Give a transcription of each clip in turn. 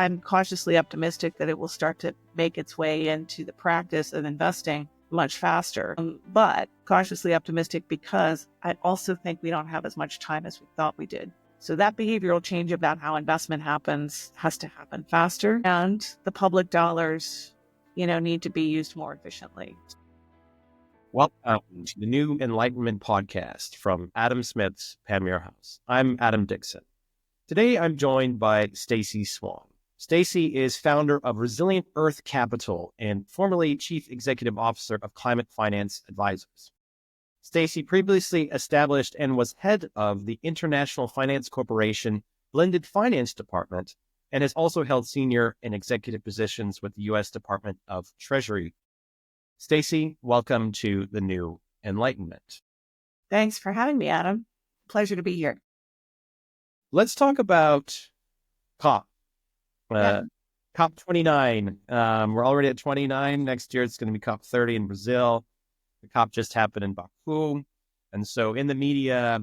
I'm cautiously optimistic that it will start to make its way into the practice of investing much faster. But cautiously optimistic because I also think we don't have as much time as we thought we did. So that behavioral change about how investment happens has to happen faster. And the public dollars, need to be used more efficiently. Welcome to the New Enlightenment podcast from Adam Smith's Panmure House. I'm Adam Dixon. Today, I'm joined by Stacy Swann. Stacy is founder of Resilient Earth Capital and formerly Chief Executive Officer of Climate Finance Advisors. Stacy previously established and was head of the International Finance Corporation Blended Finance Department and has also held senior and executive positions with the U.S. Department of Treasury. Stacy, welcome to the New Enlightenment. Thanks for having me, Adam. Pleasure to be here. Let's talk about COP. COP 29. We're already at 29. Next year, it's going to be COP 30 in Brazil. The COP just happened in Baku. And so in the media,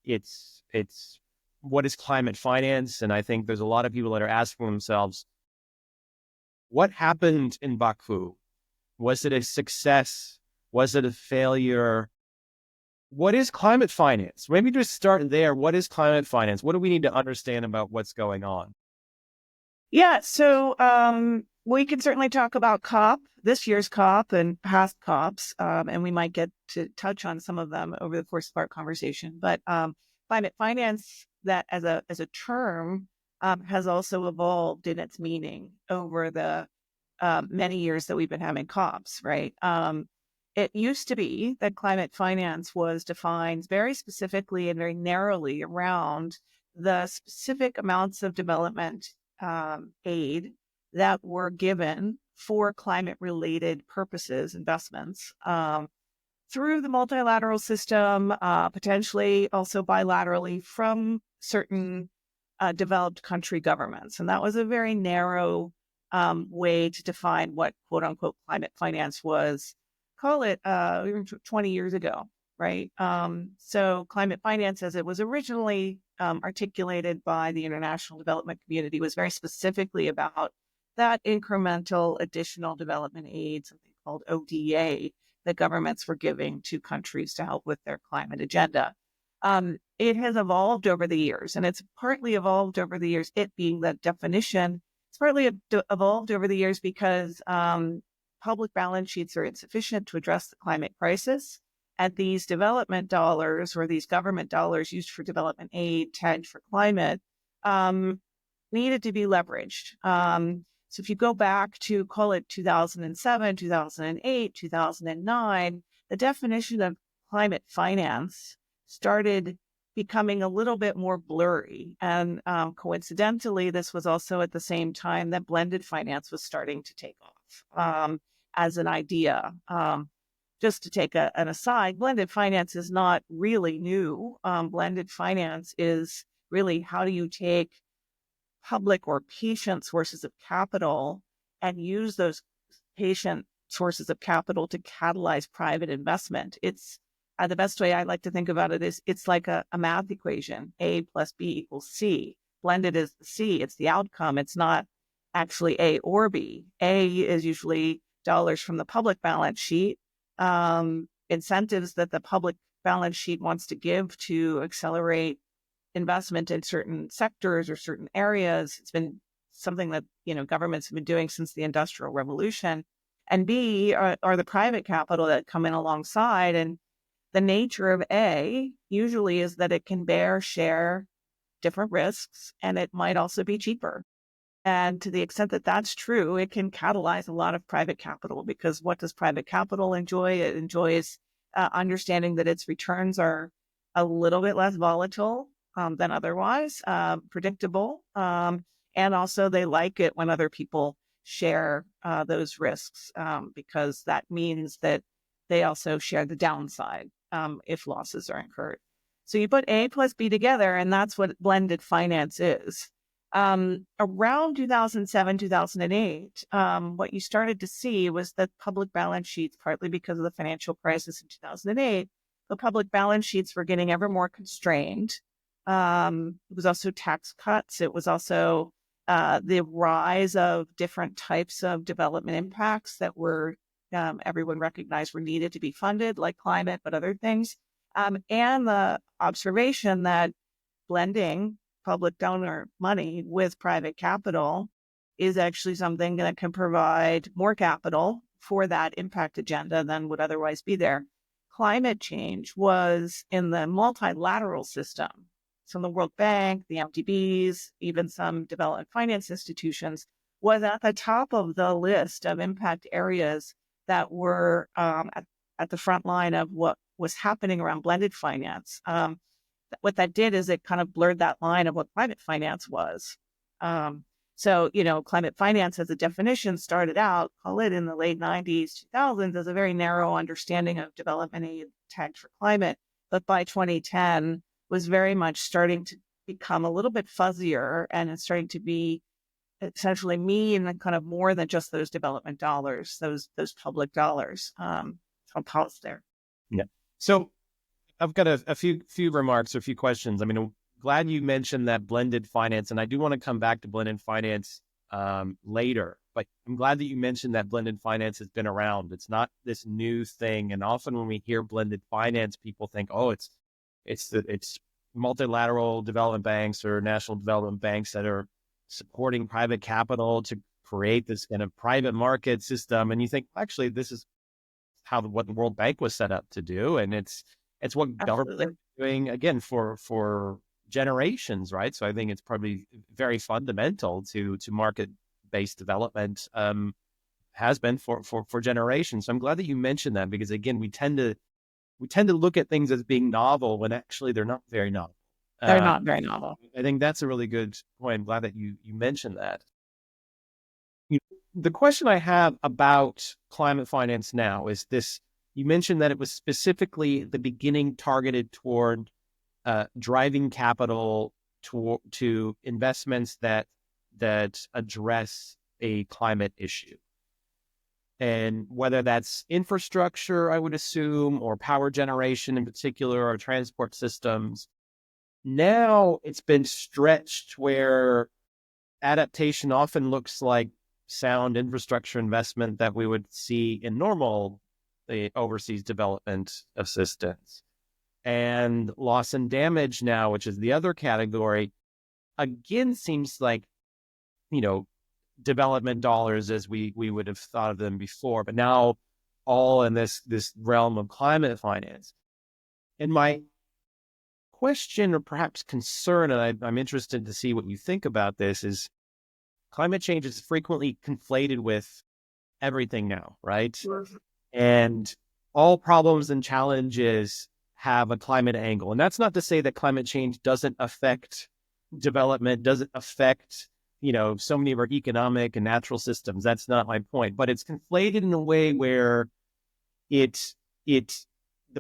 it's what is climate finance? And I think there's a lot of people that are asking themselves, what happened in Baku? Was it a success? Was it a failure? What is climate finance? Maybe just start there. What is climate finance? What do we need to understand about what's going on? Yeah, so we can certainly talk about COP, this year's COP and past COPs, and we might get to touch on some of them over the course of our conversation. But climate finance, that as a term, has also evolved in its meaning over the many years that we've been having COPs, right? It used to be that climate finance was defined very specifically and very narrowly around the specific amounts of development aid that were given for climate-related purposes, investments, through the multilateral system, potentially also bilaterally from certain developed country governments. And that was a very narrow way to define what quote unquote climate finance was. Call it 20 years ago, right? So climate finance, as it was originally articulated by the international development community, was very specifically about that incremental additional development aid, something called ODA, that governments were giving to countries to help with their climate agenda. It has evolved over the years, and it's partly evolved over the years, it being the definition. It's partly evolved over the years because public balance sheets are insufficient to address the climate crisis. And these development dollars, or these government dollars used for development aid tagged for climate, needed to be leveraged. So if you go back to, call it 2007, 2008, 2009, the definition of climate finance started becoming a little bit more blurry. And coincidentally, this was also at the same time that blended finance was starting to take off as an idea. Just to take an aside, blended finance is not really new. Blended finance is really how do you take public or patient sources of capital and use those patient sources of capital to catalyze private investment. It's the best way I like to think about it is it's like a math equation. A plus B equals C. Blended is the C. It's the outcome. It's not actually A or B. A is usually dollars from the public balance sheet, incentives that the public balance sheet wants to give to accelerate investment in certain sectors or certain areas. It's been something that, governments have been doing since the Industrial Revolution. And B are the private capital that come in alongside. And the nature of A usually is that it can share different risks, and it might also be cheaper. And to the extent that that's true, it can catalyze a lot of private capital, because what does private capital enjoy? It enjoys understanding that its returns are a little bit less volatile than otherwise, predictable. And also they like it when other people share those risks, because that means that they also share the downside if losses are incurred. So you put A plus B together, and that's what blended finance is. Around 2007, 2008, what you started to see was that public balance sheets, partly because of the financial crisis in 2008, the public balance sheets were getting ever more constrained. It was also tax cuts. It was also the rise of different types of development impacts that were everyone recognized were needed to be funded, like climate, but other things. And the observation that blending public donor money with private capital is actually something that can provide more capital for that impact agenda than would otherwise be there. Climate change was in the multilateral system. So the World Bank, the MDBs, even some development finance institutions was at the top of the list of impact areas that were at the front line of what was happening around blended finance. What that did is it kind of blurred that line of what climate finance was. Climate finance as a definition started out, call it in the late 90s, 2000s, as a very narrow understanding of development aid tagged for climate. But by 2010, was very much starting to become a little bit fuzzier, and it's starting to be essentially mean kind of more than just those development dollars, those public dollars. So I'll pause there. Yeah. So I've got a few remarks or a few questions. I mean, I'm glad you mentioned that blended finance, and I do want to come back to blended finance later, but I'm glad that you mentioned that blended finance has been around. It's not this new thing. And often when we hear blended finance, people think, oh, it's multilateral development banks or national development banks that are supporting private capital to create this kind of private market system. And you think, actually, this is what the World Bank was set up to do. And it's what government is doing, again, for generations, right? So I think it's probably very fundamental to market-based development, has been for generations. So I'm glad that you mentioned that, because again, we tend to look at things as being novel when actually they're not very novel. They're not very novel. I think that's a really good point. I'm glad that you mentioned that. The question I have about climate finance now is this. You mentioned that it was specifically the beginning targeted toward driving capital to investments that address a climate issue. And whether that's infrastructure, I would assume, or power generation in particular, or transport systems. Now it's been stretched where adaptation often looks like sound infrastructure investment that we would see in normal overseas development assistance. And loss and damage now, which is the other category, again, seems like, development dollars as we would have thought of them before, but now all in this realm of climate finance. And my question, or perhaps concern, and I'm interested to see what you think about this, is climate change is frequently conflated with everything now, right? Sure. And all problems and challenges have a climate angle. And that's not to say that climate change doesn't affect development, doesn't affect, so many of our economic and natural systems. That's not my point. But it's conflated in a way where the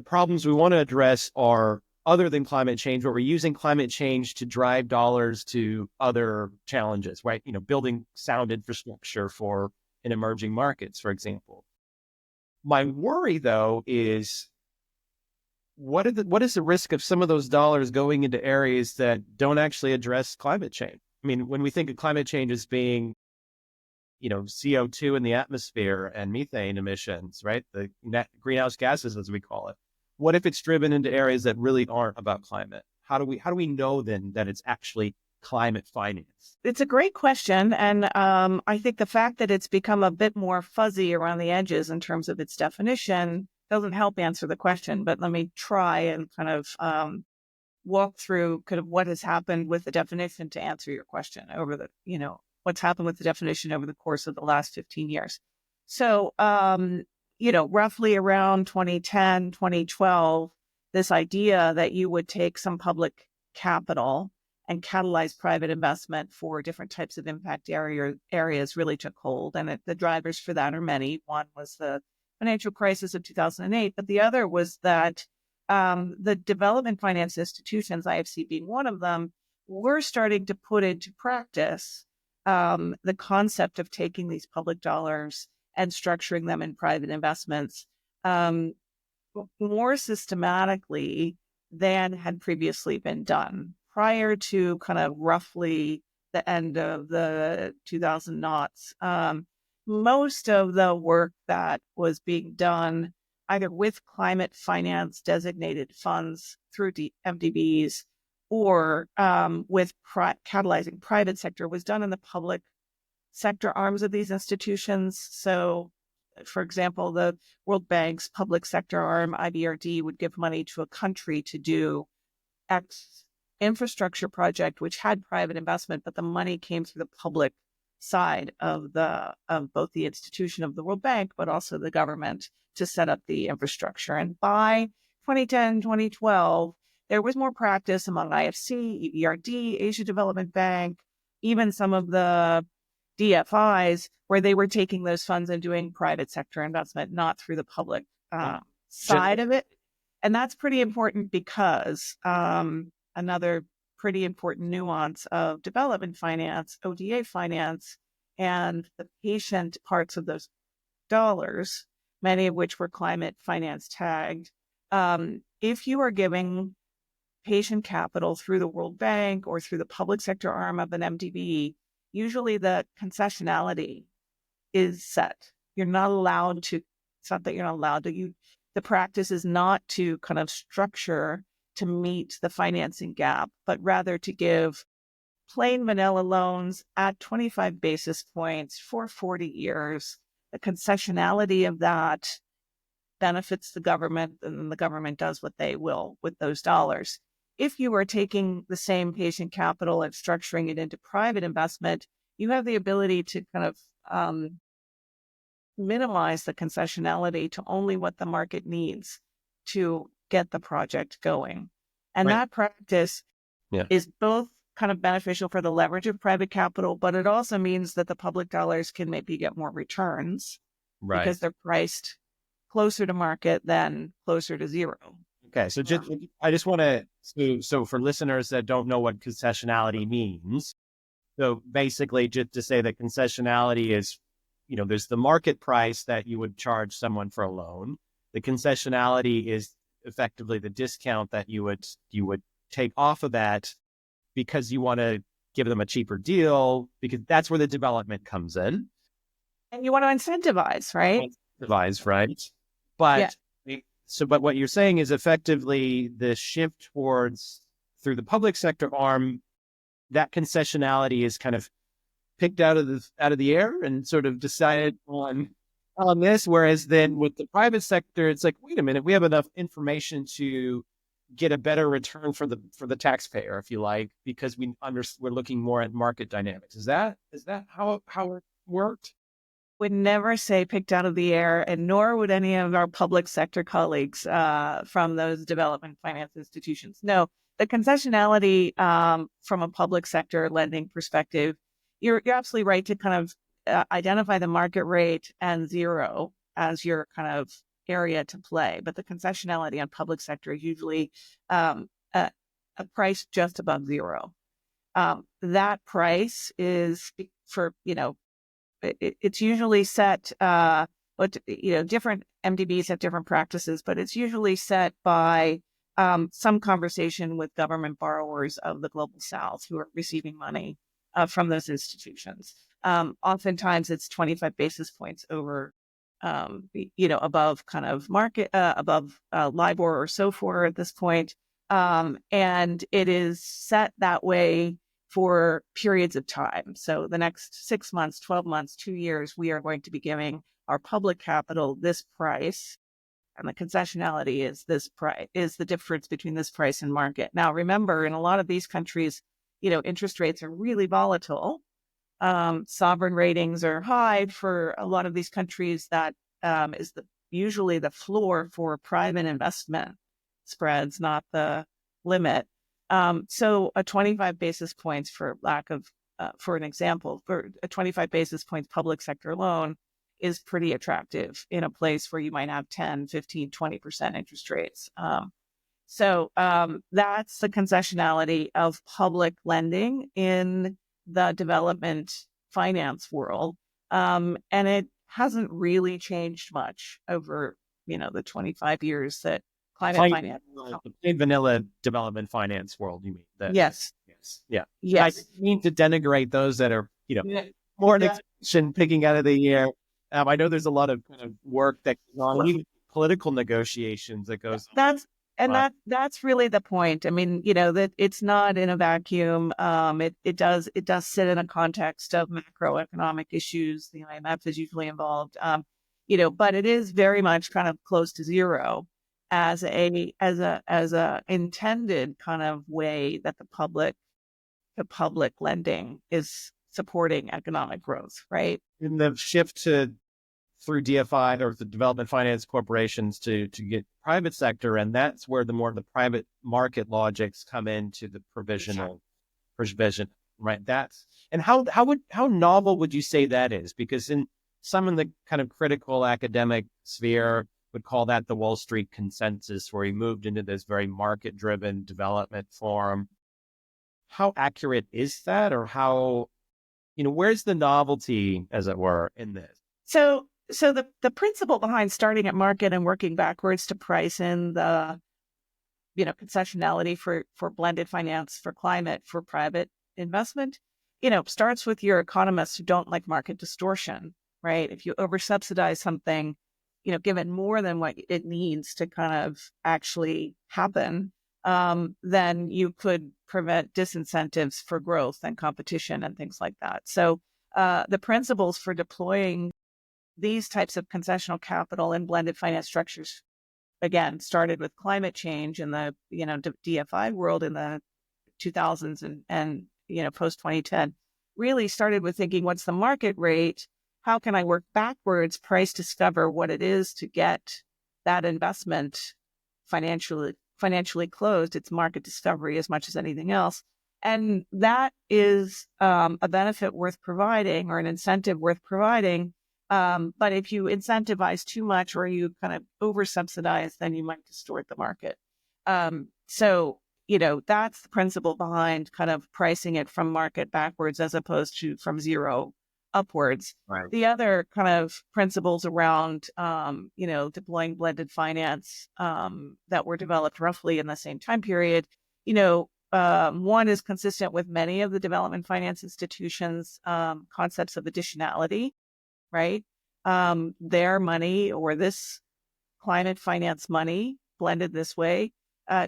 problems we want to address are other than climate change, but we're using climate change to drive dollars to other challenges, right? Building sound infrastructure in emerging markets, for example. My worry, though, is what is the risk of some of those dollars going into areas that don't actually address climate change? I mean, when we think of climate change as being, CO2 in the atmosphere and methane emissions, right? The greenhouse gases, as we call it. What if it's driven into areas that really aren't about climate? How do we know then that it's actually climate finance? It's a great question. And I think the fact that it's become a bit more fuzzy around the edges in terms of its definition doesn't help answer the question. But let me try and kind of walk through kind of what has happened with the definition to answer your question over what's happened with the definition over the course of the last 15 years. So, roughly around 2010, 2012, this idea that you would take some public capital and catalyze private investment for different types of impact areas really took hold. And the drivers for that are many. One was the financial crisis of 2008, but the other was that the development finance institutions, IFC being one of them, were starting to put into practice the concept of taking these public dollars and structuring them in private investments more systematically than had previously been done prior to kind of roughly the end of the 2000 knots, most of the work that was being done either with climate finance designated funds through MDBs or with catalyzing private sector was done in the public sector arms of these institutions. So, for example, the World Bank's public sector arm, IBRD, would give money to a country to do X infrastructure project, which had private investment, but the money came through the public side of both the institution of the World Bank, but also the government to set up the infrastructure. And by 2010, 2012, there was more practice among IFC, EBRD, Asia Development Bank, even some of the DFIs, where they were taking those funds and doing private sector investment, not through the public side of it. And that's pretty important because another pretty important nuance of development finance, ODA finance, and the patient parts of those dollars, many of which were climate finance tagged. If you are giving patient capital through the World Bank or through the public sector arm of an MDB, usually the concessionality is set. You're not allowed to, it's not that you're not allowed to, the practice is not to kind of structure to meet the financing gap, but rather to give plain vanilla loans at 25 basis points for 40 years. The concessionality of that benefits the government, and the government does what they will with those dollars. If you are taking the same patient capital and structuring it into private investment, you have the ability to kind of minimize the concessionality to only what the market needs to get the project going. And Right. that practice is both kind of beneficial for the leverage of private capital, but it also means that the public dollars can maybe get more returns because they're priced closer to market than closer to zero. Okay, so I just want to, so for listeners that don't know what concessionality means, so basically just to say that concessionality is, there's the market price that you would charge someone for a loan. The concessionality is effectively the discount that you would take off of that because you want to give them a cheaper deal, because that's where the development comes in. And you want to incentivize, right? Incentivize, right? But but what you're saying is effectively the shift towards through the public sector arm, that concessionality is kind of picked out of the air and sort of decided on this. Whereas then with the private sector, it's like, wait a minute, we have enough information to get a better return for the taxpayer, if you like, because we're looking more at market dynamics. Is that how it worked? Would never say picked out of the air, and nor would any of our public sector colleagues from those development finance institutions. No, the concessionality from a public sector lending perspective, you're absolutely right to kind of identify the market rate and zero as your kind of area to play. But the concessionality on public sector is usually a price just above zero. That price is for, it's usually set, but different MDBs have different practices, but it's usually set by some conversation with government borrowers of the global south who are receiving money from those institutions. Oftentimes it's 25 basis points over, above kind of market, above LIBOR or SOFR at this point. And it is set that way for periods of time. So the next 6 months, 12 months, 2 years, we are going to be giving our public capital this price. And the concessionality is this price, is the difference between this price and market. Now, remember, in a lot of these countries, interest rates are really volatile. Sovereign ratings are high for a lot of these countries. That is usually the floor for private investment spreads, not the limit. So a 25 basis points for an example, for a 25 basis points public sector loan is pretty attractive in a place where you might have 10, 15, 20% interest rates. So that's the concessionality of public lending in the development finance world. And it hasn't really changed much over, the 25 years that climate Plain, finance. the plain vanilla development finance world, you mean? Yes. Yes. Yeah. And I Yes. didn't mean to denigrate those that are, Yeah. more an exception picking out of the air. I know there's a lot of kind of work that goes on, even political negotiations that goes That's and on. that's really the point. I mean, that it's not in a vacuum. It does sit in a context of macroeconomic issues. The IMF is usually involved. But it is very much kind of close to zero as a intended kind of way that the public lending is supporting economic growth, right? In the shift to through DFI or the development finance corporations to get private sector, and that's where the private market logics come into the provision, right? That's and how novel would you say that is? Because in some in the kind of critical academic sphere would call that the Wall Street consensus, where he moved into this very market driven development form. How accurate is that, or how where's the novelty, as it were, in this? So the principle behind starting at market and working backwards to price in the concessionality for blended finance for climate for private investment, starts with your economists who don't like market distortion, right? If you over subsidize something, give it more than what it needs to kind of actually happen, then you could prevent disincentives for growth and competition and things like that. So the principles for deploying these types of concessional capital and blended finance structures, again, started with climate change in the DFI world in the 2000s and post 2010. Really started with thinking, what's the market rate? How can I work backwards, price discover what it is to get that investment financially closed? It's market discovery as much as anything else. And that is a benefit worth providing or an incentive worth providing. But if you incentivize too much or you kind of over subsidize, then you might distort the market. So that's the principle behind kind of pricing it from market backwards as opposed to from zero upwards. Right. The other kind of principles around, deploying blended finance that were developed roughly in the same time period, one is consistent with many of the development finance institutions' concepts of additionality, right? Their money or this climate finance money blended this way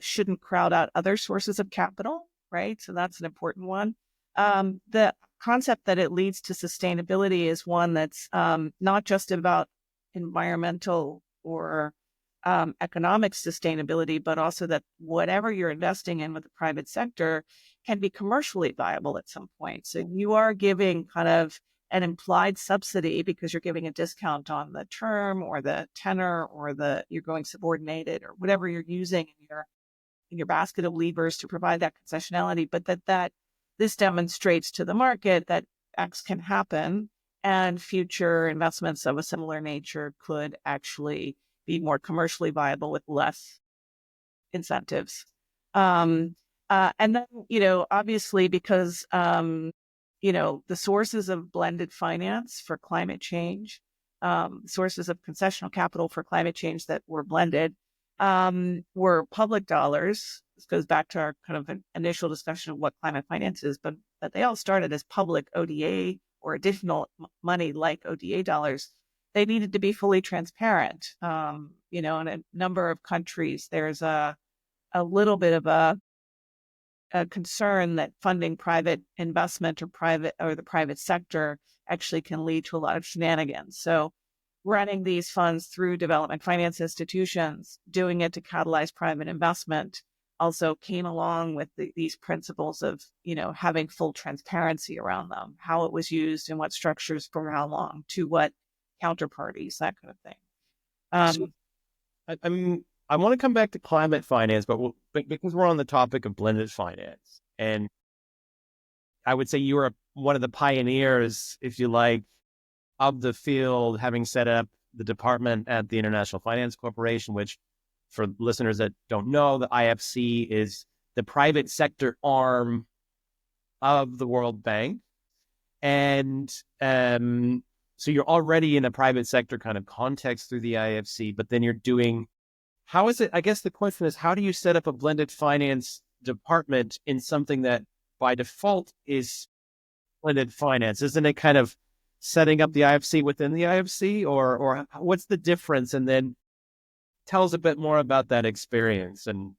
shouldn't crowd out other sources of capital, right? So that's an important one. The concept that it leads to sustainability is one that's not just about environmental or economic sustainability, but also that whatever you're investing in with the private sector can be commercially viable at some point. So you are giving kind of an implied subsidy because you're giving a discount on the term or the tenor or you're going subordinated or whatever you're using in your basket of levers to provide that concessionality, but that this demonstrates to the market that X can happen and future investments of a similar nature could actually be more commercially viable with less incentives. And then, obviously, because, the sources of blended finance for climate change, sources of concessional capital for climate change that were blended were public dollars. This goes back to our kind of initial discussion of what climate finance is, but they all started as public ODA or additional money like ODA dollars. They needed to be fully transparent. In a number of countries, there's a little bit of a concern that funding private investment or the private sector actually can lead to a lot of shenanigans. So running these funds through development finance institutions, doing it to catalyze private investment also came along with these principles of, having full transparency around them, how it was used and what structures for how long to what counterparties, that kind of thing. So, I want to come back to climate finance, but because we're on the topic of blended finance, and I would say you were one of the pioneers, if you like, of the field, having set up the department at the International Finance Corporation, which, for listeners that don't know, the IFC is the private sector arm of the World Bank. And so you're already in a private sector kind of context through the IFC, but then you're doing How is it? I guess the question is, how do you set up a blended finance department in something that by default is blended finance? Isn't it kind of setting up the IFC within the IFC, or what's the difference? And then tell us a bit more about that experience and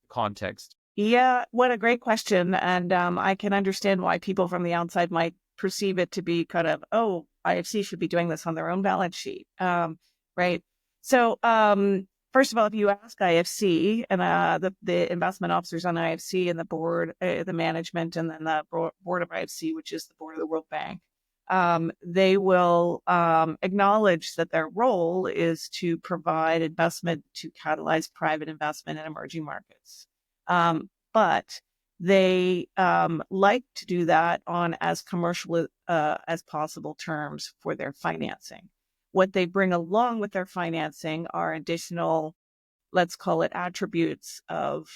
context. Yeah, what a great question. And I can understand why people from the outside might perceive it to be kind of, oh, IFC should be doing this on their own balance sheet. Right. So, first of all, if you ask IFC and the investment officers on IFC and the board, the management, and then the board of IFC, which is the board of the World Bank, they will acknowledge that their role is to provide investment to catalyze private investment in emerging markets. But they like to do that on as commercial as possible terms for their financing. What they bring along with their financing are additional, let's call it attributes of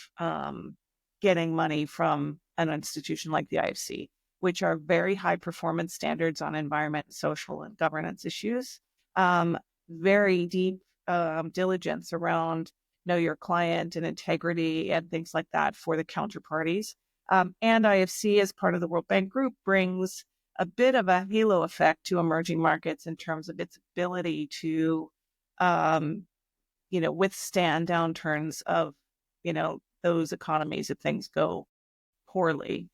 getting money from an institution like the IFC, which are very high performance standards on environment, social, and governance issues, very deep diligence around know your client and integrity and things like that for the counterparties. And IFC, as part of the World Bank Group, brings a bit of a halo effect to emerging markets in terms of its ability to, withstand downturns of, those economies if things go poorly.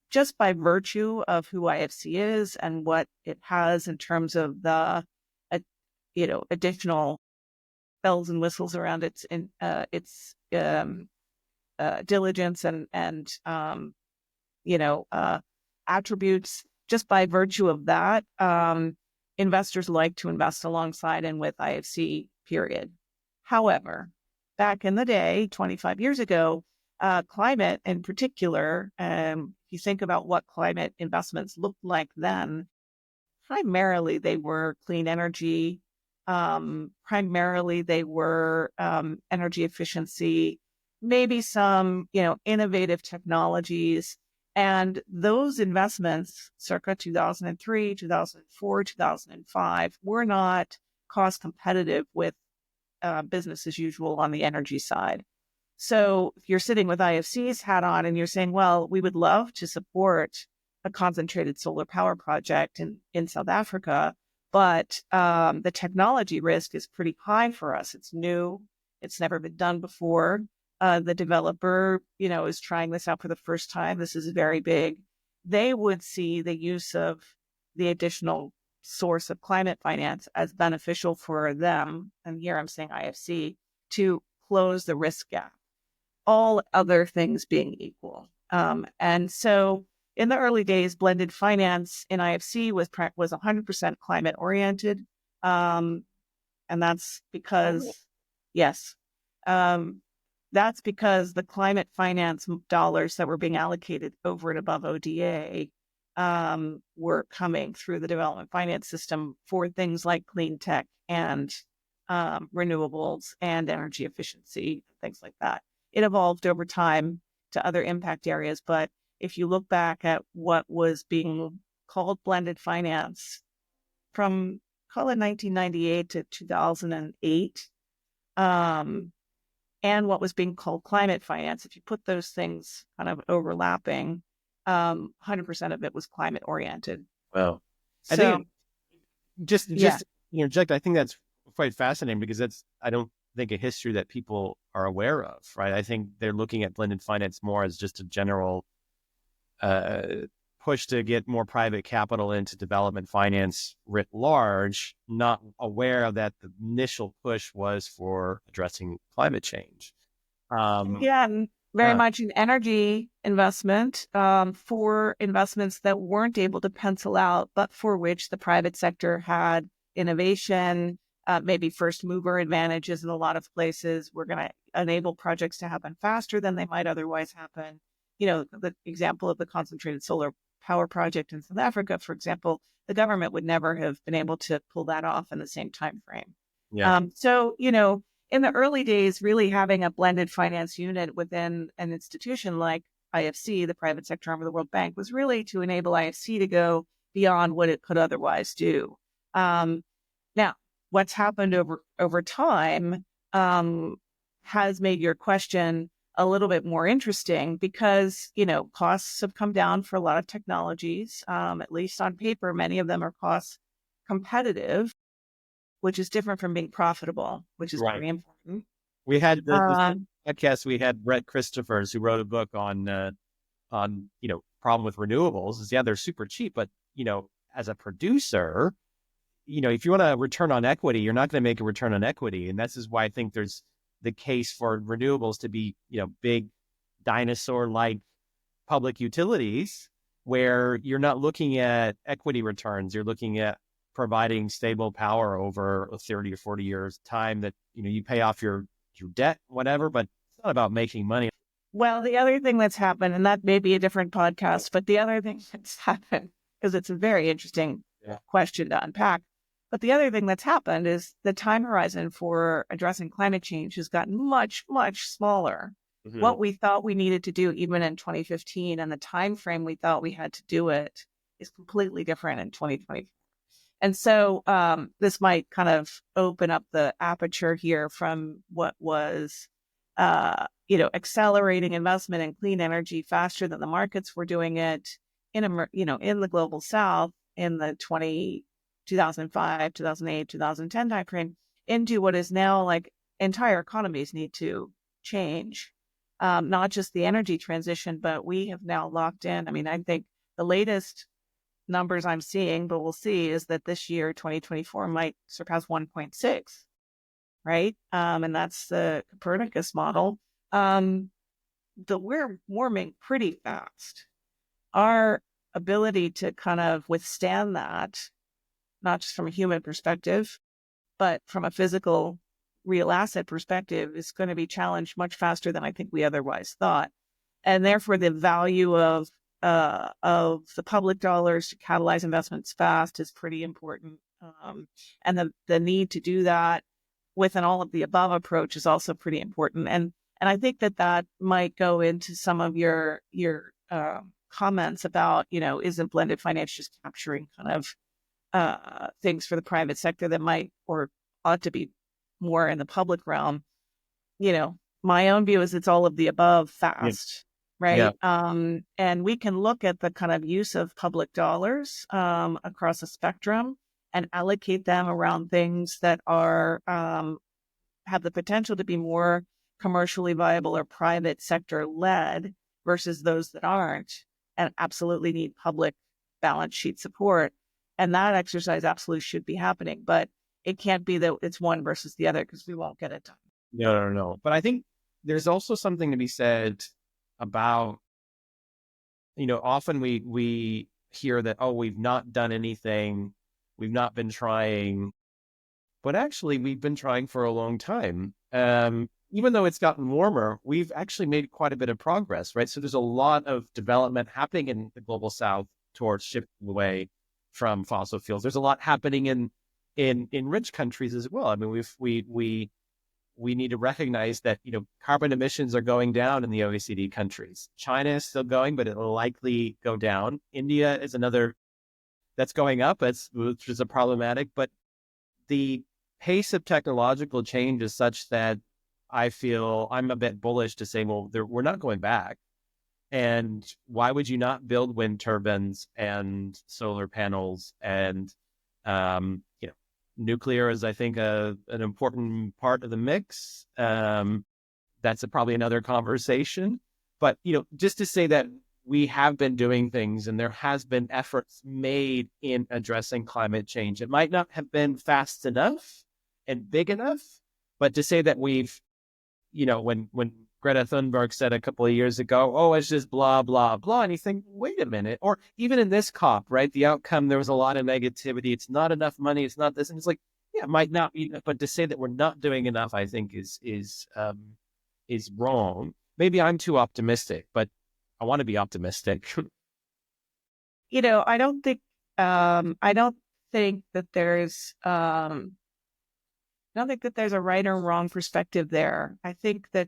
Just by virtue of who IFC is and what it has in terms of the, additional bells and whistles around its diligence and attributes. Just by virtue of that, investors like to invest alongside and with IFC. Period. However, back in the day, 25 years ago, climate in particular, you think about what climate investments looked like then. Primarily, they were clean energy. Primarily, they were energy efficiency, maybe some, innovative technologies. And those investments, circa 2003, 2004, 2005, were not cost competitive with business as usual on the energy side. So if you're sitting with IFC's hat on and you're saying, well, we would love to support a concentrated solar power project in South Africa, but the technology risk is pretty high for us. It's new. It's never been done before. The developer, is trying this out for the first time. This is very big. They would see the use of the additional source of climate finance as beneficial for them. And here I'm saying IFC to close the risk gap, all other things being equal. And so in the early days, blended finance in IFC was 100% climate oriented. And that's because, yes, that's because the climate finance dollars that were being allocated over and above ODA were coming through the development finance system for things like clean tech and renewables and energy efficiency, things like that. It evolved over time to other impact areas, but if you look back at what was being called blended finance from, call it 1998 to 2008, and what was being called climate finance, if you put those things kind of overlapping, 100% of it was climate oriented. Well, I So, think just yeah, interject. I think that's quite fascinating because I don't think a history that people are aware of, right? I think they're looking at blended finance more as just a general push to get more private capital into development finance writ large, not aware that the initial push was for addressing climate change. and very Yeah, much an energy investment for investments that weren't able to pencil out, but for which the private sector had innovation, maybe first mover advantages in a lot of places. We're going to enable projects to happen faster than they might otherwise happen. The example of the concentrated solar power project in South Africa, for example, the government would never have been able to pull that off in the same time frame. yeah, So, in the early days, really having a blended finance unit within an institution like IFC, the private sector arm of the World Bank, was really to enable IFC to go beyond what it could otherwise do. Now, what's happened over time has made your question a little bit more interesting because, costs have come down for a lot of technologies. At least on paper, many of them are cost competitive, which is different from being profitable, which is Right. very important. We had the Um, podcast. We had Brett Christophers, who wrote a book on problem with renewables. Is they're super cheap, but as a producer, if you want a return on equity, you're not going to make a return on equity, and this is why I think there's the case for renewables to be big dinosaur-like public utilities where you're not looking at equity returns. You're looking at providing stable power over a 30 or 40 years time that, you pay off your debt, whatever, but it's not about making money. well, the other thing that's happened, and that may be a different podcast, but the other thing that's happened, because it's a very interesting question to unpack. But the other thing that's happened is the time horizon for addressing climate change has gotten much, much smaller. Mm-hmm. What we thought we needed to do even in 2015 and the time frame we thought we had to do it is completely different in 2020. And so this might kind of open up the aperture here from what was, accelerating investment in clean energy faster than the markets were doing it in the global South in the 2005, 2008, 2010 timeframe into what is now like entire economies need to change, not just the energy transition, but we have now locked in. I mean, I think the latest numbers I'm seeing, but we'll see, is that this year, 2024, might surpass 1.6, right? And that's the Copernicus model. We're warming pretty fast. Our ability to kind of withstand that, not just from a human perspective, but from a physical real asset perspective, is going to be challenged much faster than I think we otherwise thought. And therefore, the value of the public dollars to catalyze investments fast is pretty important. And the need to do that with an all of the above approach is also pretty important. And I think that might go into some of your comments about, isn't blended finance just capturing kind of things for the private sector that might or ought to be more in the public realm. My own view is it's all of the above fast. Right. Yeah. And we can look at the kind of use of public dollars across a spectrum and allocate them around things that are have the potential to be more commercially viable or private sector led versus those that aren't and absolutely need public balance sheet support. And that exercise absolutely should be happening, but it can't be that it's one versus the other because we won't get it done. No. But I think there's also something to be said about, often we hear that, oh, we've not done anything, we've not been trying, but actually we've been trying for a long time. Even though it's gotten warmer, we've actually made quite a bit of progress, right? So there's a lot of development happening in the global South towards shifting away from fossil fuels. There's a lot happening in rich countries as well. I mean, we need to recognize that, carbon emissions are going down in the OECD countries. China is still going, but it will likely go down. India is another that's going up, which is a problematic, but the pace of technological change is such that I feel I'm a bit bullish to say, well, we're not going back. And why would you not build wind turbines and solar panels and, nuclear is, I think, an important part of the mix. That's probably another conversation. But, just to say that we have been doing things and there has been efforts made in addressing climate change. It might not have been fast enough and big enough, but to say that we've, when Greta Thunberg said a couple of years ago, oh, it's just blah, blah, blah. And you think, wait a minute. Or even in this COP, right? The outcome, there was a lot of negativity. It's not enough money. It's not this. And it's like, yeah, it might not be, but to say that we're not doing enough, I think is wrong. Maybe I'm too optimistic, but I want to be optimistic. I don't think that there's, I don't think that there's a right or wrong perspective there. I think that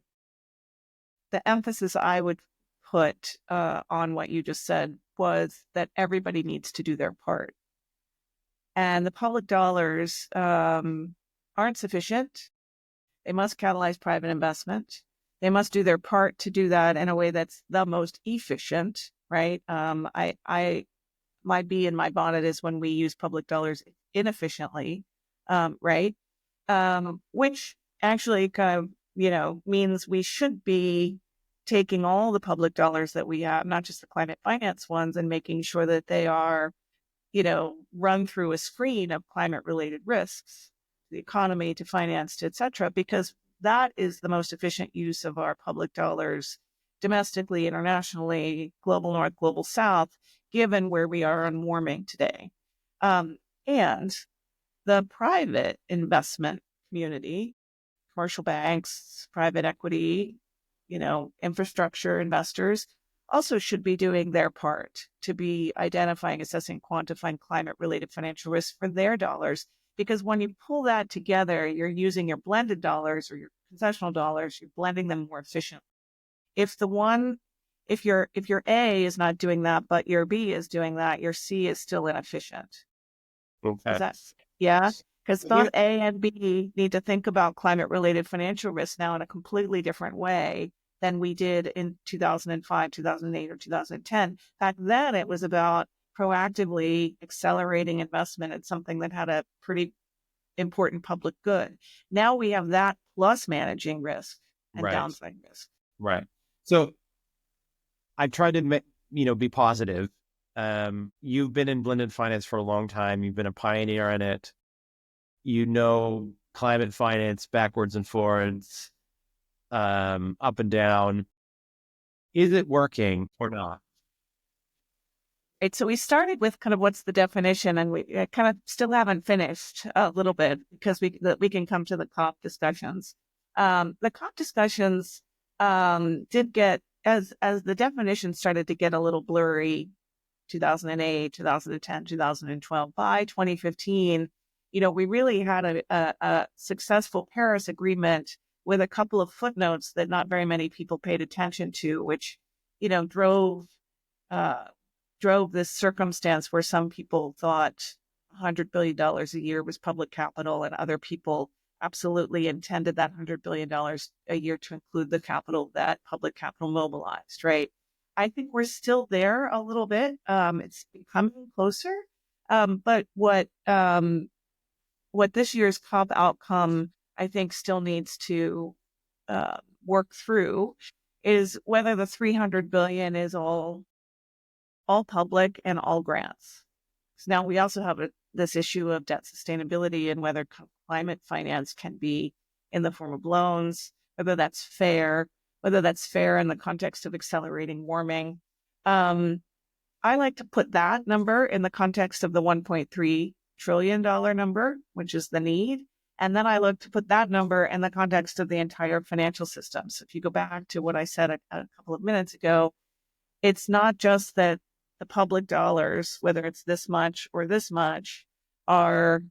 the emphasis I would put on what you just said was that everybody needs to do their part. And the public dollars aren't sufficient. They must catalyze private investment. They must do their part to do that in a way that's the most efficient, right? My bee in my bonnet is when we use public dollars inefficiently, right? Which actually kind of, means we should be taking all the public dollars that we have, not just the climate finance ones, and making sure that they are, run through a screen of climate related risks, the economy to finance to et cetera, because that is the most efficient use of our public dollars domestically, internationally, global north, global south, given where we are on warming today. And the private investment community, commercial banks, private equity, infrastructure investors also should be doing their part to be identifying, assessing, quantifying climate related financial risks for their dollars. Because when you pull that together, you're using your blended dollars or your concessional dollars, you're blending them more efficiently. If your A is not doing that, but your B is doing that, your C is still inefficient. Okay. Is that, yeah? Because Here, both A and B need to think about climate related financial risks now in a completely different way than we did in 2005, 2008, or 2010. Back then, it was about proactively accelerating investment in something that had a pretty important public good. Now we have that plus managing risk and right, downside risk. right. So I tried to, be positive. You've been in blended finance for a long time. You've been a pioneer in it. You know climate finance backwards and forwards, up and down. Is it working or not? Right. So we started with kind of what's the definition, and we kind of still haven't finished a little bit because we can come to the COP discussions. The COP discussions did get as the definition started to get a little blurry. 2008, 2010, 2012. By 2015, we really had a successful Paris Agreement with a couple of footnotes that not very many people paid attention to, which drove this circumstance where some people thought $100 billion a year was public capital, and other people absolutely intended that $100 billion a year to include the capital that public capital mobilized, right? I think we're still there a little bit. It's becoming closer. But what this year's COP outcome, I think, still needs to work through is whether the 300 billion is all public and all grants. So now we also have this issue of debt sustainability and whether climate finance can be in the form of loans, whether that's fair in the context of accelerating warming. I like to put that number in the context of the $1.3 trillion number, which is the need. And then I look to put that number in the context of the entire financial system. So if you go back to what I said a couple of minutes ago, it's not just that the public dollars, whether it's this much or this much, are,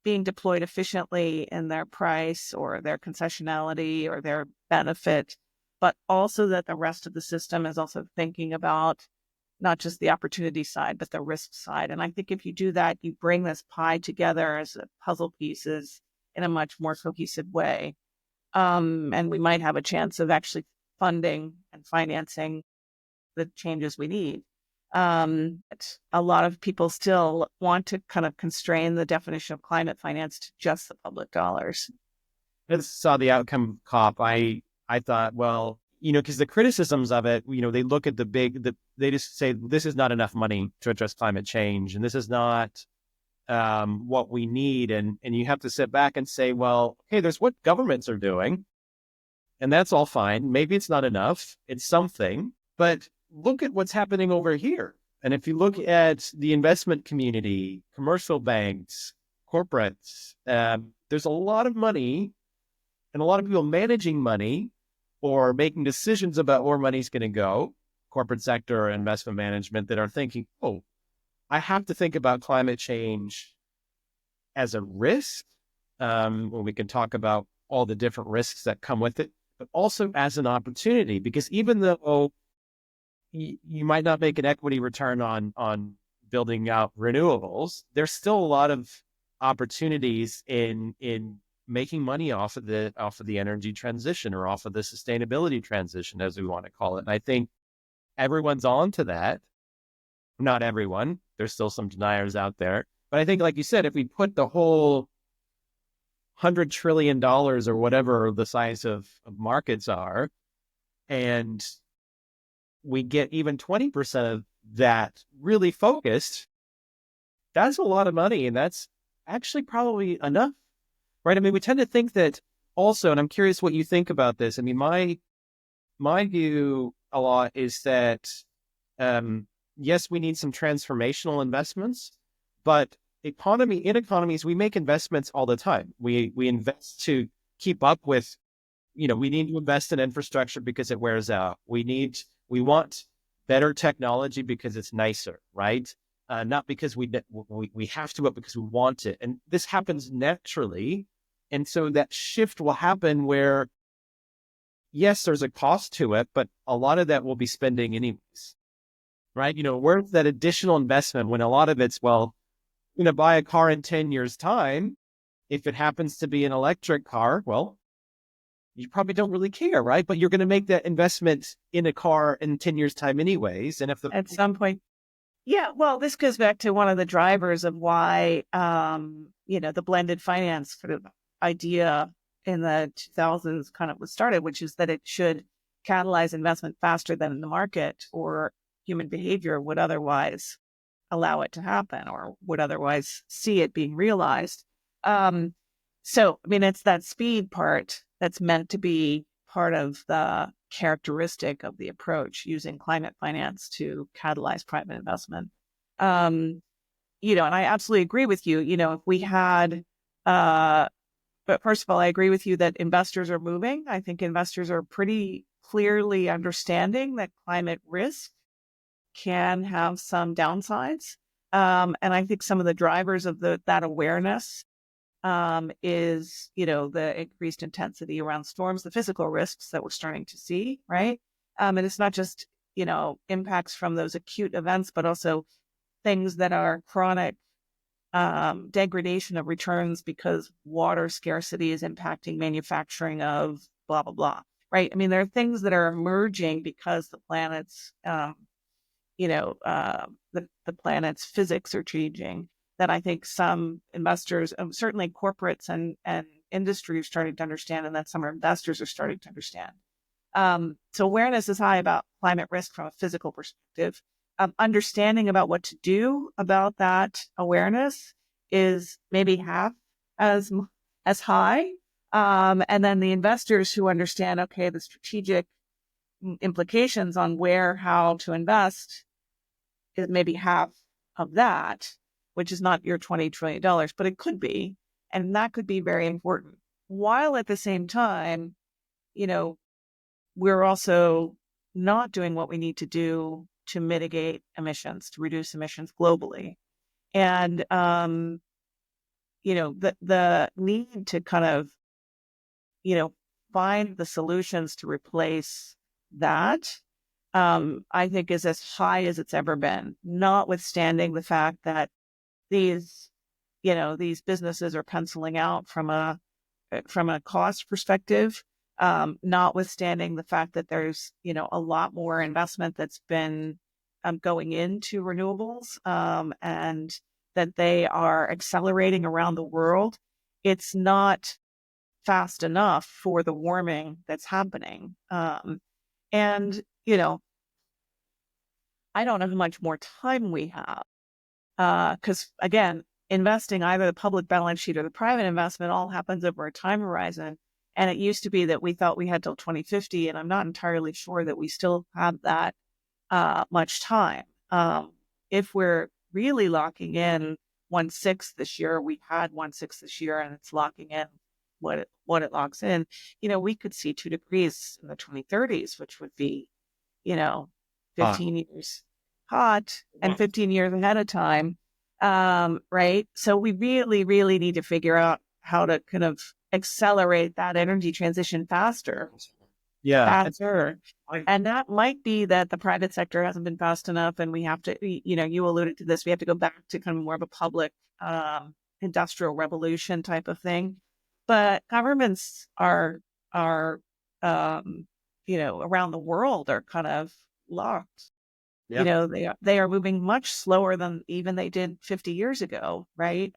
being deployed efficiently in their price or their concessionality or their benefit, but also that the rest of the system is also thinking about not just the opportunity side, but the risk side. And I think if you do that, you bring this pie together as puzzle pieces in a much more cohesive way. And we might have a chance of actually funding and financing the changes we need. A lot of people still want to kind of constrain the definition of climate finance to just the public dollars. I saw the outcome COP. I thought, well, because the criticisms of it, they look at they just say this is not enough money to address climate change, and this is not what we need. And you have to sit back and say, well, hey, there's what governments are doing, and that's all fine. Maybe it's not enough. It's something, but look at what's happening over here. And if you look at the investment community, commercial banks, corporates, there's a lot of money and a lot of people managing money or making decisions about where money's going to go, corporate sector or investment management, that are thinking, oh, I have to think about climate change as a risk. When we can talk about all the different risks that come with it, but also as an opportunity, because even though you might not make an equity return on building out renewables, there's still a lot of opportunities in making money off of the energy transition, or off of the sustainability transition, as we want to call it. And I think everyone's on to that. Not everyone. There's still some deniers out there. But I think, like you said, if we put the whole $100 trillion or whatever the size of markets are, and we get even 20% of that really focused, that's a lot of money. And that's actually probably enough, right? I mean, we tend to think that also, and I'm curious what you think about this. I mean, my view a lot is that, yes, we need some transformational investments, but in economies, we make investments all the time. We invest to keep up with, we need to invest in infrastructure because it wears out. We want better technology because it's nicer, right? Not because we have to, but because we want it. And this happens naturally. And so that shift will happen where, yes, there's a cost to it, but a lot of that will be spending anyways, right? Where's that additional investment when a lot of it's, well, buy a car in 10 years time. If it happens to be an electric car, well, you probably don't really care, right? But you're going to make that investment in a car in 10 years time anyways. And at some point, yeah, well, this goes back to one of the drivers of why, the blended finance sort of idea in the 2000s kind of was started, which is that it should catalyze investment faster than the market or human behavior would otherwise allow it to happen, or would otherwise see it being realized. So, I mean, it's that speed part that's meant to be part of the characteristic of the approach, using climate finance to catalyze private investment. And I absolutely agree with you. If we had, but first of all, I agree with you that investors are moving. I think investors are pretty clearly understanding that climate risk can have some downsides. And I think some of the drivers of that awareness is, the increased intensity around storms, the physical risks that we're starting to see, right? And it's not just, impacts from those acute events, but also things that are chronic, degradation of returns because water scarcity is impacting manufacturing of blah, blah, blah, right? I mean, there are things that are emerging because the planet's, the planet's physics are changing, that I think some investors, certainly corporates and industry, are starting to understand, and that some investors are starting to understand. So awareness is high about climate risk from a physical perspective. Understanding about what to do about that awareness is maybe half as high. And then the investors who understand, okay, the strategic implications on how to invest is maybe half of that, which is not your $20 trillion, but it could be. And that could be very important. While at the same time, we're also not doing what we need to do to mitigate emissions, to reduce emissions globally. And, the need to kind of, find the solutions to replace that, I think is as high as it's ever been, notwithstanding the fact that these businesses are penciling out from a cost perspective, notwithstanding the fact that there's, a lot more investment that's been going into renewables, and that they are accelerating around the world. It's not fast enough for the warming that's happening. And, I don't know how much more time we have. Because again, investing, either the public balance sheet or the private investment, all happens over a time horizon. And it used to be that we thought we had till 2050, and I'm not entirely sure that we still have that much time. If we're really locking in 1/6 this year, we had 1/6 this year, and it's locking in what it locks in. We could see 2 degrees in the 2030s, which would be, 15 years hot and 15 years ahead of time. Right. So we really, really need to figure out how to kind of accelerate that energy transition faster. Yeah. Faster. And that might be that the private sector hasn't been fast enough, and we have to, you alluded to this, we have to go back to kind of more of a public industrial revolution type of thing. But governments are around the world are kind of locked. Yeah. They are moving much slower than even they did 50 years ago, right?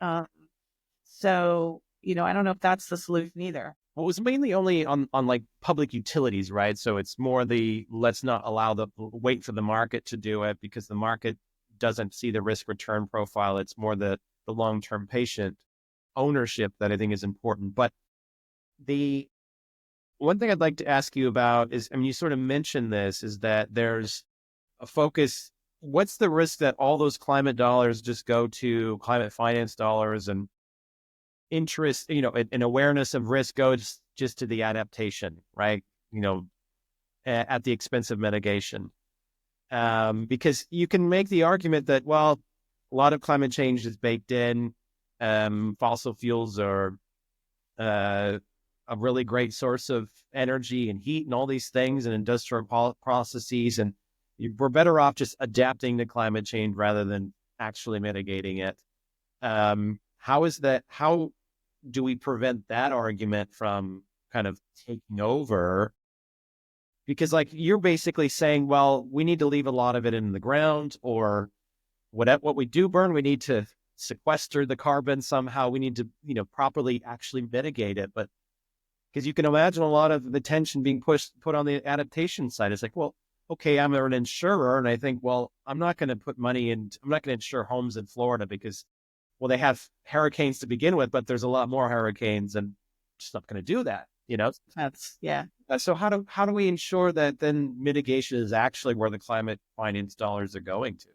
So, I don't know if that's the solution either. Well, it was mainly only on like public utilities, right? So it's more the let's not allow wait for the market to do it because the market doesn't see the risk return profile. It's more the long term patient ownership that I think is important. But the one thing I'd like to ask you about is, I mean, you sort of mentioned this, is that there's a focus. What's the risk that all those climate dollars just go to climate finance dollars and interest, an awareness of risk goes just to the adaptation, right? At the expense of mitigation. Because you can make the argument that, well, a lot of climate change is baked in. Fossil fuels are a really great source of energy and heat and all these things and industrial processes. And we're better off just adapting to climate change rather than actually mitigating it. How do we prevent that argument from kind of taking over? Because like you're basically saying, well, we need to leave a lot of it in the ground, or what we do burn, we need to sequester the carbon somehow. We need to, properly actually mitigate it. But because you can imagine a lot of the tension being put on the adaptation side. It's like, well, okay, I'm an insurer, and I think, well, I'm not going to insure homes in Florida because, well, they have hurricanes to begin with, but there's a lot more hurricanes, and just not going to do that, Yeah. So how do we ensure that then mitigation is actually where the climate finance dollars are going to?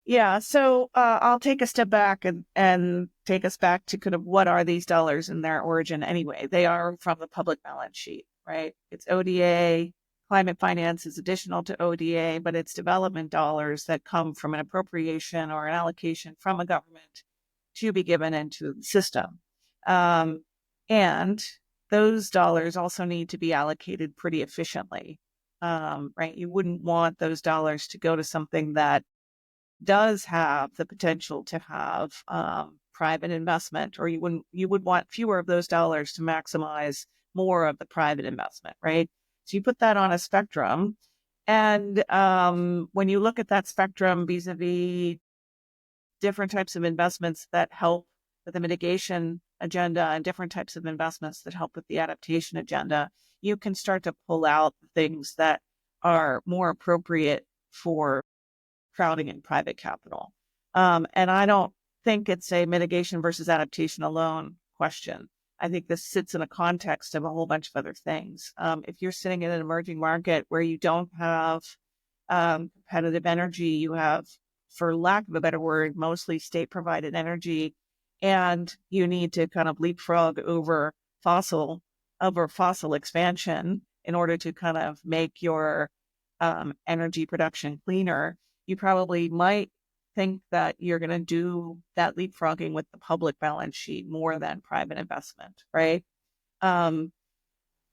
Yeah. So I'll take a step back and take us back to kind of what are these dollars in their origin anyway? They are from the public balance sheet, right? It's ODA. Climate finance is additional to ODA, but it's development dollars that come from an appropriation or an allocation from a government to be given into the system. And those dollars also need to be allocated pretty efficiently, right? You wouldn't want those dollars to go to something that does have the potential to have private investment, or you would want fewer of those dollars to maximize more of the private investment, right? So you put that on a spectrum, and when you look at that spectrum vis-a-vis different types of investments that help with the mitigation agenda and different types of investments that help with the adaptation agenda, you can start to pull out things that are more appropriate for crowding in private capital. And I don't think it's a mitigation versus adaptation alone question. I think this sits in a context of a whole bunch of other things. If you're sitting in an emerging market where you don't have competitive energy, you have, for lack of a better word, mostly state-provided energy, and you need to kind of leapfrog over fossil expansion in order to kind of make your energy production cleaner, you probably might think that you're going to do that leapfrogging with the public balance sheet more than private investment, right?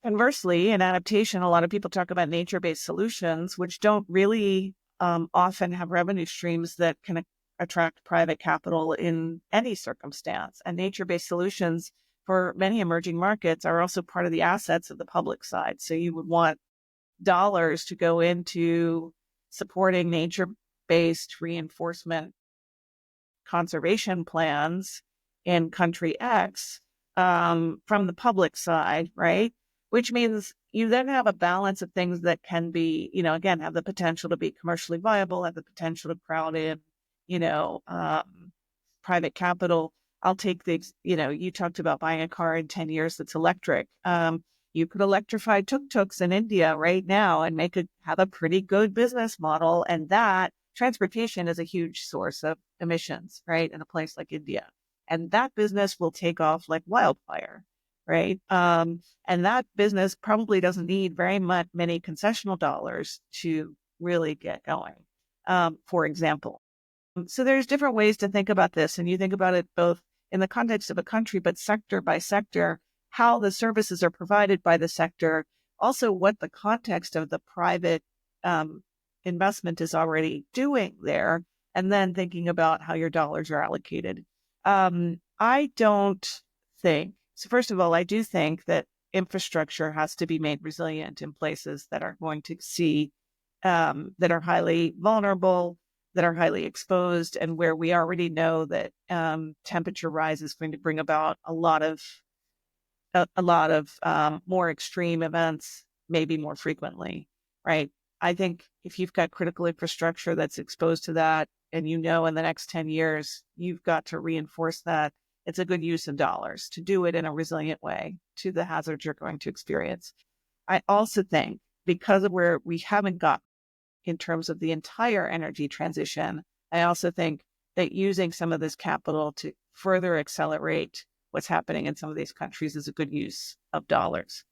Conversely, in adaptation, a lot of people talk about nature-based solutions, which don't really often have revenue streams that can attract private capital in any circumstance. And nature-based solutions for many emerging markets are also part of the assets of the public side. So you would want dollars to go into supporting nature-based reinforcement conservation plans in country X from the public side, right? Which means you then have a balance of things that can be, again, have the potential to be commercially viable, have the potential to crowd in, private capital. I'll take you talked about buying a car in 10 years that's electric. You could electrify tuk-tuks in India right now and have a pretty good business model. And that transportation is a huge source of emissions, right? In a place like India. And that business will take off like wildfire, right? And that business probably doesn't need many concessional dollars to really get going, for example. So there's different ways to think about this. And you think about it both in the context of a country, but sector by sector, how the services are provided by the sector, also what the context of the private investment is already doing there, and then thinking about how your dollars are allocated. I don't think so. First of all, I do think that infrastructure has to be made resilient in places that are going to see that are highly vulnerable, that are highly exposed, and where we already know that temperature rise is going to bring about a lot of more extreme events, maybe more frequently, right? I think if you've got critical infrastructure that's exposed to that, and in the next 10 years, you've got to reinforce that, it's a good use of dollars to do it in a resilient way to the hazards you're going to experience. I also think because of where we haven't got in terms of the entire energy transition, I also think that using some of this capital to further accelerate what's happening in some of these countries is a good use of dollars.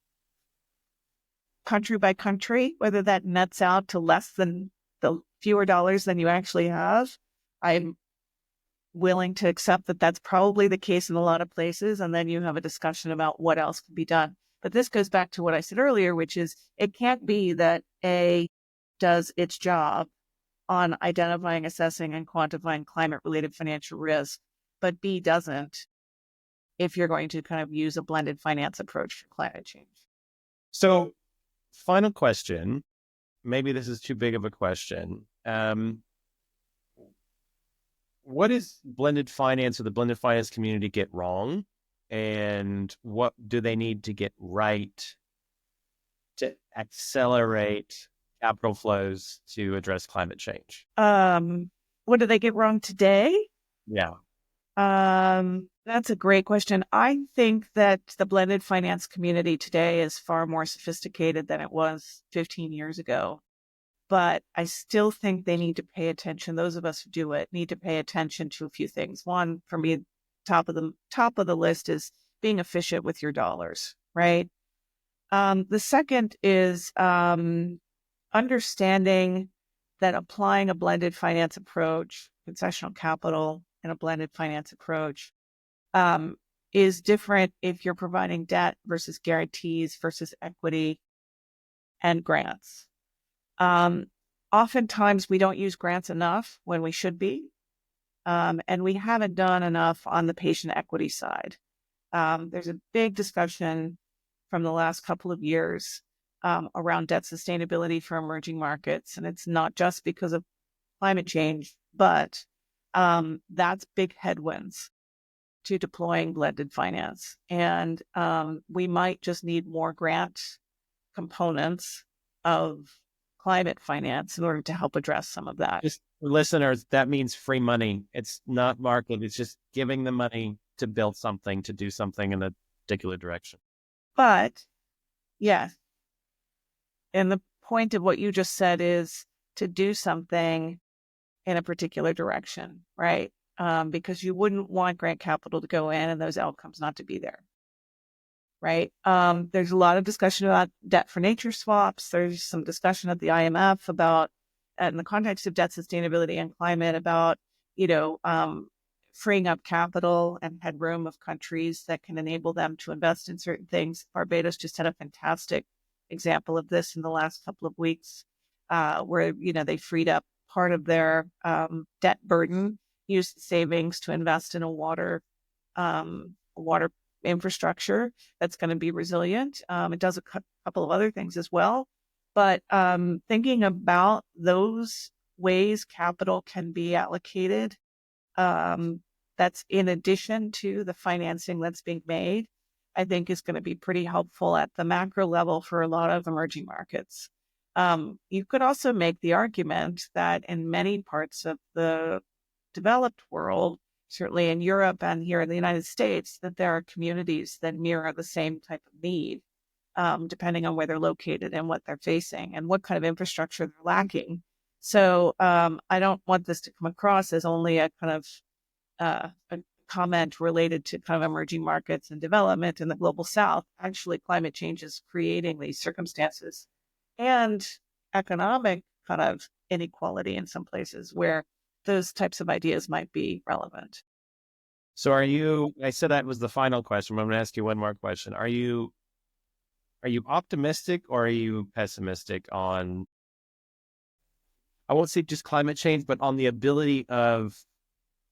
Country by country, whether that nets out to less than the fewer dollars than you actually have, I'm willing to accept that that's probably the case in a lot of places. And then you have a discussion about what else can be done. But this goes back to what I said earlier, which is it can't be that A does its job on identifying, assessing, and quantifying climate-related financial risk, but B doesn't if you're going to kind of use a blended finance approach for climate change. So, final question. Maybe this is too big of a question. What does blended finance or the blended finance community get wrong? And what do they need to get right to accelerate capital flows to address climate change? What do they get wrong today? Yeah. That's a great question. I think that the blended finance community today is far more sophisticated than it was 15 years ago. But I still think they need to pay attention. Those of us who do it need to pay attention to a few things. One, for me, top of the list is being efficient with your dollars, right? The second is understanding that applying a blended finance approach, concessional capital, and a blended finance approach is different if you're providing debt versus guarantees versus equity and grants. Oftentimes we don't use grants enough when we should be, and we haven't done enough on the patient equity side. There's a big discussion from the last couple of years around debt sustainability for emerging markets, and it's not just because of climate change, but that's big headwinds to deploying blended finance. And we might just need more grant components of climate finance in order to help address some of that. Just for listeners, that means free money. It's not market. It's just giving the money to build something, to do something in a particular direction. But yes, and the point of what you just said is to do something in a particular direction, right? Because you wouldn't want grant capital to go in and those outcomes not to be there. Right. There's a lot of discussion about debt for nature swaps. There's some discussion at the IMF about, in the context of debt sustainability and climate, about, freeing up capital and headroom of countries that can enable them to invest in certain things. Barbados just had a fantastic example of this in the last couple of weeks, where, they freed up part of their debt burden, used savings to invest in a water infrastructure that's going to be resilient. It does a couple of other things as well. But thinking about those ways capital can be allocated, that's in addition to the financing that's being made, I think is going to be pretty helpful at the macro level for a lot of emerging markets. You could also make the argument that in many parts of the developed world, certainly in Europe and here in the United States, that there are communities that mirror the same type of need, depending on where they're located and what they're facing and what kind of infrastructure they're lacking. So I don't want this to come across as only a kind of a comment related to kind of emerging markets and development in the global South. Actually, climate change is creating these circumstances and economic kind of inequality in some places where those types of ideas might be relevant. So I said that was the final question, but I'm going to ask you one more question. Are you optimistic or are you pessimistic on, I won't say just climate change, but on the ability of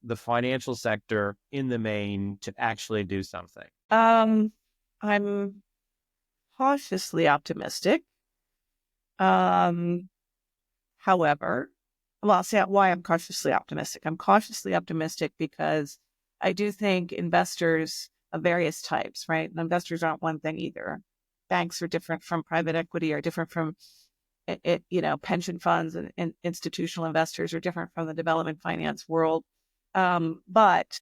the financial sector in the main to actually do something? I'm cautiously optimistic. However, well, I'll say why I'm cautiously optimistic. I'm cautiously optimistic because I do think investors of various types, right? And investors aren't one thing either. Banks are different from private equity, are different from pension funds, and institutional investors are different from the development finance world. But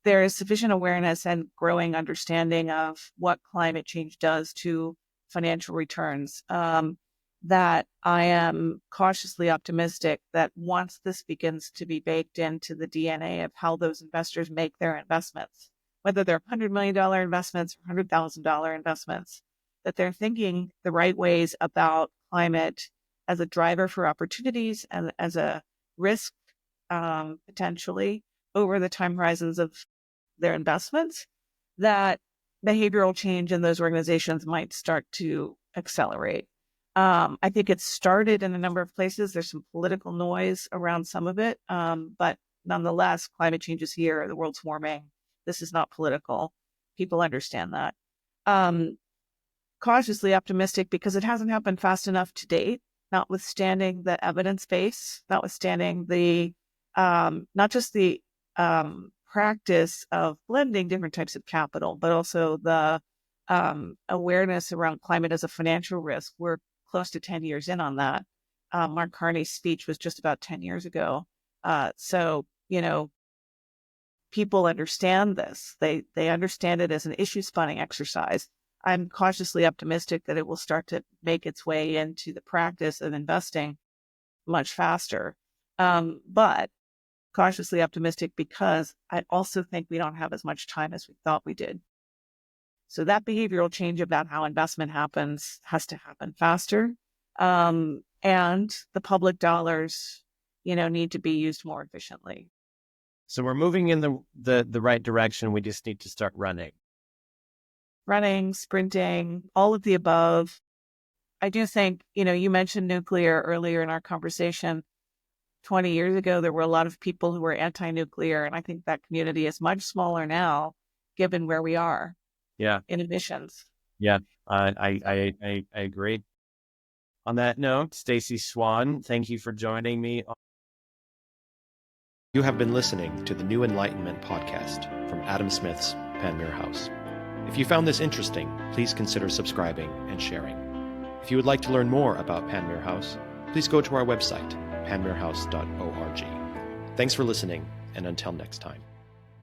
there is sufficient awareness and growing understanding of what climate change does to financial returns, that I am cautiously optimistic that once this begins to be baked into the DNA of how those investors make their investments, whether they're $100 million investments or $100,000 investments, that they're thinking the right ways about climate as a driver for opportunities and as a risk, potentially over the time horizons of their investments, that behavioral change in those organizations might start to accelerate. I think it's started in a number of places. There's some political noise around some of it, but nonetheless, climate change is here. The world's warming. This is not political. People understand that. Cautiously optimistic because it hasn't happened fast enough to date, notwithstanding the evidence base, notwithstanding the not just the practice of blending different types of capital, but also the awareness around climate as a financial risk. We're close to 10 years in on that. Mark Carney's speech was just about 10 years ago. So, people understand this. They understand it as an issue spotting exercise. I'm cautiously optimistic that it will start to make its way into the practice of investing much faster. But cautiously optimistic because I also think we don't have as much time as we thought we did. So that behavioral change about how investment happens has to happen faster. And the public dollars, need to be used more efficiently. So we're moving in the right direction. We just need to start running. Running, sprinting, all of the above. I do think, you mentioned nuclear earlier in our conversation. 20 years ago, there were a lot of people who were anti-nuclear, and I think that community is much smaller now, given where we are. Yeah. In emissions. Yeah, I agree. On that note, Stacy Swann, thank you for joining me. You have been listening to the New Enlightenment podcast from Adam Smith's Panmure House. If you found this interesting, please consider subscribing and sharing. If you would like to learn more about Panmure House, please go to our website, panmurehouse.org. Thanks for listening, and until next time.